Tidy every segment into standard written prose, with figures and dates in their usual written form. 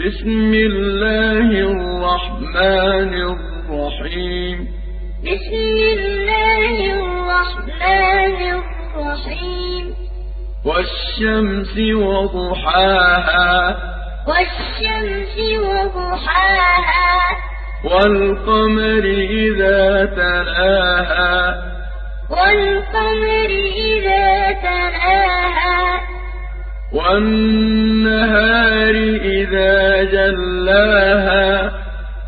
بسم الله الرحمن الرحيم. بسم الله الرحمن الرحيم. والشمس وضحاها. والشمس وضحاها. والقمر إذا تلاها. والقمر إذا تلاها. والنهار إذا جلاها.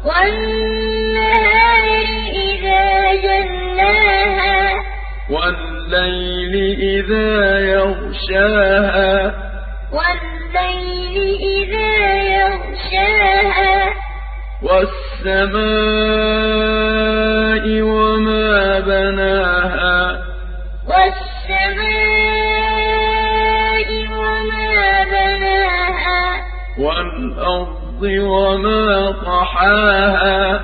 والنهار إذا جلاها. والليل إذا يغشاها. والليل إذا يغشاها. والسماء وما بناها. والسماء وما بناها. والأرض وما طحاها.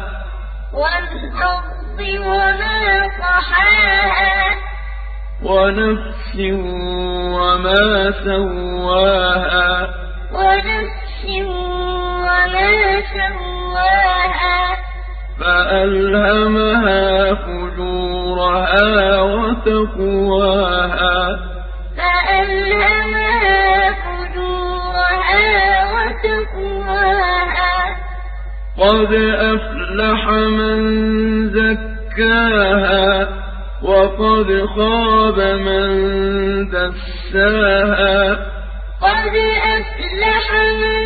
والأرض وما طحاها. ونفس وما سواها. ونفس وما سواها. فألهمها فجورها وتقواها. فألهمها فجورها وتقواها. قد أفلح من زكاها. وقد خاب من دساها. قد أفلح من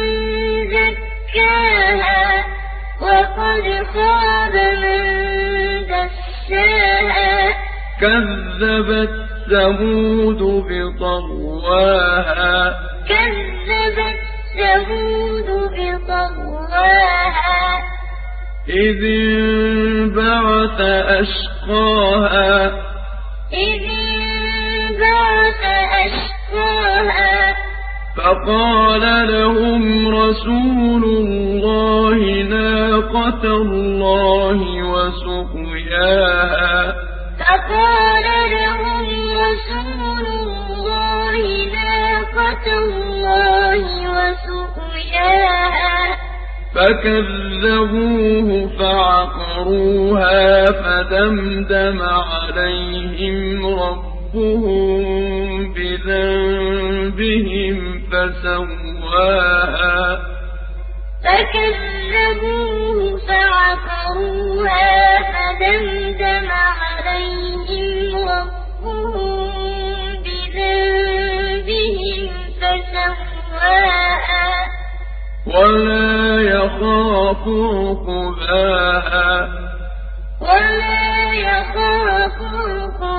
زكاها. وقد خاب من دساها. كذبت ثمود بطغواها. كذبت ثمود بطغواها. إذ انبعث أشقاها. إذ انبعث أشقاها. فقال لهم رسول الله ناقة الله وسقياها. فقال لهم رسول الله ناقة الله وسقياها. فكذبوه فعقروها فدمدم عليهم ربهم بذنبهم فسواها. فكذبوه فعقروها فدمدم عليهم ربهم بذنبهم فسواها. ولا يخاف عقباها. ولا يخاف عقباها.